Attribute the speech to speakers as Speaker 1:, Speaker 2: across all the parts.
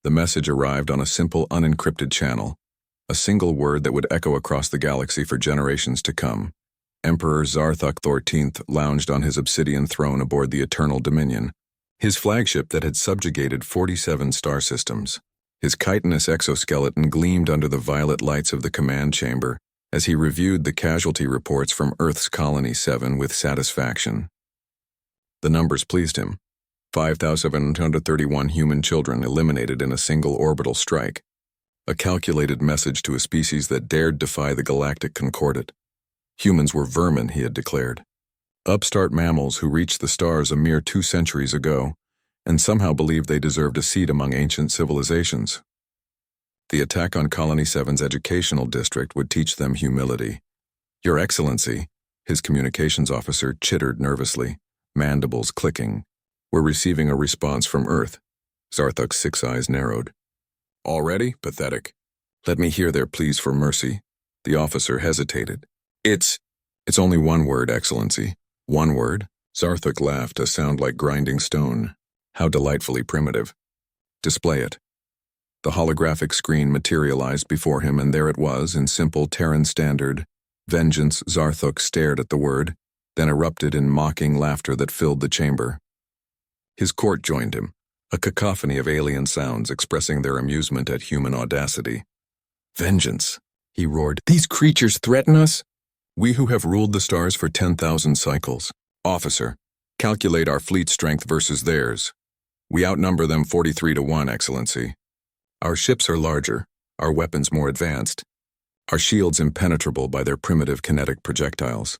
Speaker 1: The message arrived on a simple, unencrypted channel, a single word that would echo across the galaxy for generations to come. Emperor Zarthuk XIV lounged on his obsidian throne aboard the Eternal Dominion, his flagship that had subjugated 47 star systems. His chitinous exoskeleton gleamed under the violet lights of the command chamber as he reviewed the casualty reports from Earth's Colony 7 with satisfaction. The numbers pleased him. 5,731 human children eliminated in a single orbital strike, a calculated message to a species that dared defy the Galactic Concordat. Humans were vermin, he had declared. Upstart mammals who reached the stars a mere 2 centuries ago, and somehow believed they deserved a seat among ancient civilizations. The attack on Colony 7's educational district would teach them humility. Your Excellency, his communications officer chittered nervously, mandibles clicking. We're receiving a response from Earth. Zarthuk's 6 eyes narrowed. Already? Pathetic. Let me hear their pleas for mercy. The officer hesitated. It's only one word, Excellency. One word? Zarthuk laughed, a sound like grinding stone. How delightfully primitive. Display it. The holographic screen materialized before him, and there it was, in simple Terran standard. Vengeance. Zarthuk stared at the word, then erupted in mocking laughter that filled the chamber. His court joined him, a cacophony of alien sounds expressing their amusement at human audacity. Vengeance, he roared. These creatures threaten us? We who have ruled the stars for 10,000 cycles. Officer, calculate our fleet strength versus theirs. We outnumber them 43-1, Excellency. Our ships are larger, our weapons more advanced, our shields impenetrable by their primitive kinetic projectiles.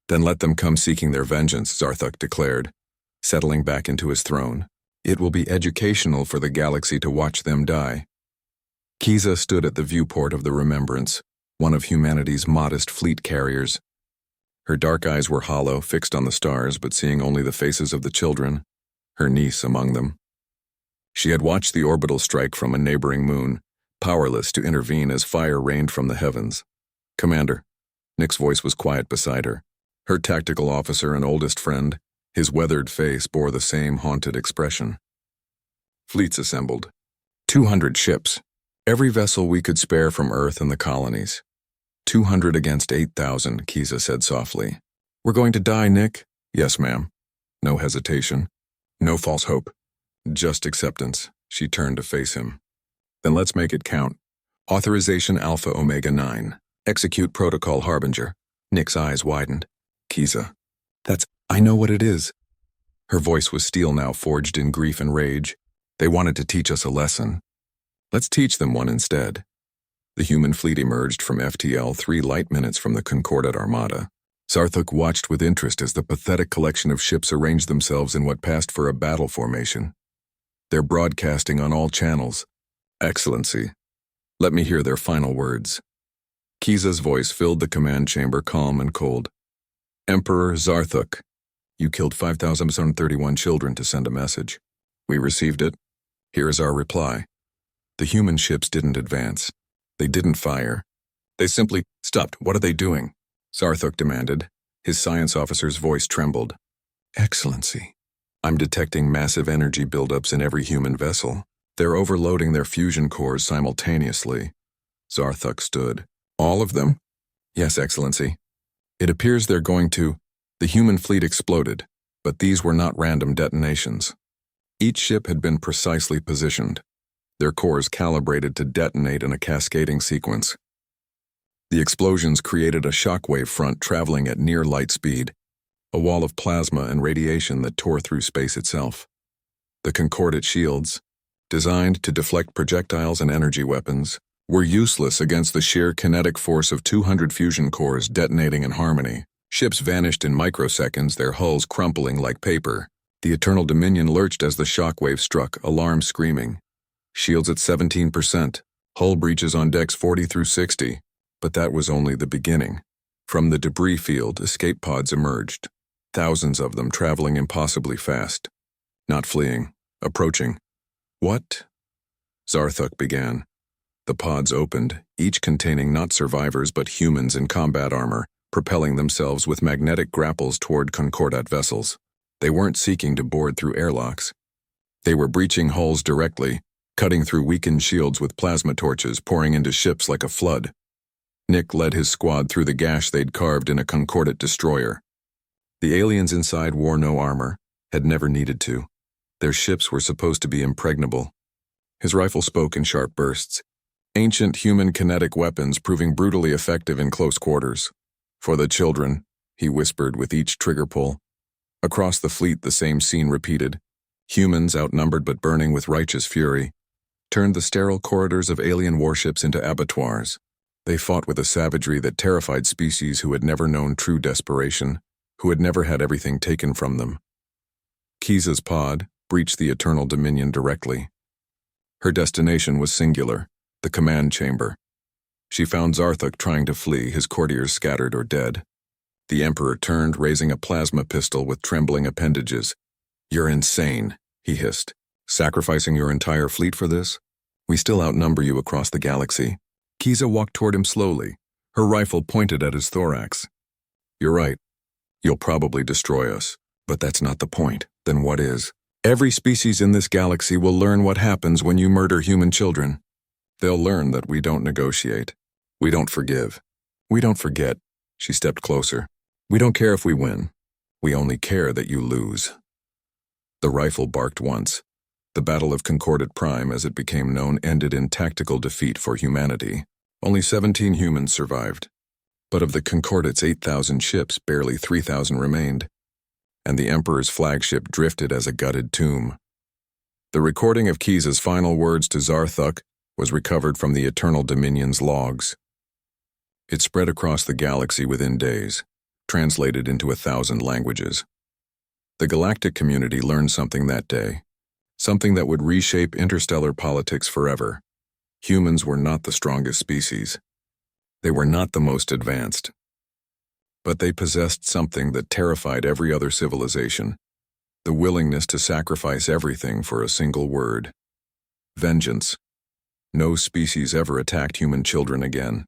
Speaker 1: Then let them come seeking their vengeance, Zarthuk declared, settling back into his throne. It will be educational for the galaxy to watch them die. Kiza stood at the viewport of the Remembrance, one of humanity's modest fleet carriers. Her dark eyes were hollow, fixed on the stars, but seeing only the faces of the children, her niece among them. She had watched the orbital strike from a neighboring moon, powerless to intervene as fire rained from the heavens. Commander, Nick's voice was quiet beside her. Her tactical officer and oldest friend, his weathered face bore the same haunted expression. Fleets assembled. 200 ships. Every vessel we could spare from Earth and the colonies. 200 against 8,000, Kiza said softly. We're going to die, Nick? Yes, ma'am. No hesitation. No false hope. Just acceptance. She turned to face him. Then let's make it count. Authorization Alpha Omega 9. Execute Protocol Harbinger. Nick's eyes widened. Kiza. I know what it is. Her voice was steel now, forged in grief and rage. They wanted to teach us a lesson. Let's teach them one instead. The human fleet emerged from FTL 3 light minutes from the Concordat Armada. Zarthuk watched with interest as the pathetic collection of ships arranged themselves in what passed for a battle formation. They're broadcasting on all channels. Excellency, let me hear their final words. Kiza's voice filled the command chamber, calm and cold. Emperor Zarthuk, you killed 5,731 children to send a message. We received it. Here is our reply. The human ships didn't advance. They didn't fire. They simply stopped. What are they doing? Zarthuk demanded. His science officer's voice trembled. Excellency, I'm detecting massive energy buildups in every human vessel. They're overloading their fusion cores simultaneously. Zarthuk stood. All of them? Yes, Excellency. It appears they're going to. The human fleet exploded, but these were not random detonations. Each ship had been precisely positioned, their cores calibrated to detonate in a cascading sequence. The explosions created a shockwave front traveling at near light speed, a wall of plasma and radiation that tore through space itself. The Concordat shields, designed to deflect projectiles and energy weapons, were useless against the sheer kinetic force of 200 fusion cores detonating in harmony. Ships vanished in microseconds, their hulls crumpling like paper. The Eternal Dominion lurched as the shockwave struck, alarm screaming. Shields at 17%, hull breaches on decks 40 through 60. But that was only the beginning. From the debris field, escape pods emerged, thousands of them traveling impossibly fast. Not fleeing, approaching. What? Zarthuk began. The pods opened, each containing not survivors but humans in combat armor, propelling themselves with magnetic grapples toward Concordat vessels. They weren't seeking to board through airlocks. They were breaching hulls directly, cutting through weakened shields with plasma torches pouring into ships like a flood. Nick led his squad through the gash they'd carved in a Concordat destroyer. The aliens inside wore no armor, had never needed to. Their ships were supposed to be impregnable. His rifle spoke in sharp bursts, ancient human kinetic weapons proving brutally effective in close quarters. For the children, he whispered with each trigger pull. Across the fleet the same scene repeated. Humans, outnumbered but burning with righteous fury, turned the sterile corridors of alien warships into abattoirs. They fought with a savagery that terrified species who had never known true desperation, who had never had everything taken from them. Kiza's pod breached the Eternal Dominion directly. Her destination was singular, the command chamber. She found Zarthuk trying to flee, his courtiers scattered or dead. The Emperor turned, raising a plasma pistol with trembling appendages. "You're insane," he hissed. "Sacrificing your entire fleet for this? We still outnumber you across the galaxy." Kiza walked toward him slowly, her rifle pointed at his thorax. "You're right. You'll probably destroy us, but that's not the point. Then what is? Every species in this galaxy will learn what happens when you murder human children. They'll learn that we don't negotiate. We don't forgive. We don't forget." She stepped closer. "We don't care if we win. We only care that you lose." The rifle barked once. The Battle of Concordat Prime, as it became known, ended in tactical defeat for humanity. Only 17 humans survived. But of the Concordat's 8,000 ships, barely 3,000 remained, and the Emperor's flagship drifted as a gutted tomb. The recording of Kiza's final words to Zarthuk was recovered from the Eternal Dominion's logs. It spread across the galaxy within days, translated into 1,000 languages. The Galactic community learned something that day, something that would reshape interstellar politics forever. Humans were not the strongest species. They were not the most advanced. But they possessed something that terrified every other civilization, the willingness to sacrifice everything for a single word: vengeance. No species ever attacked human children again.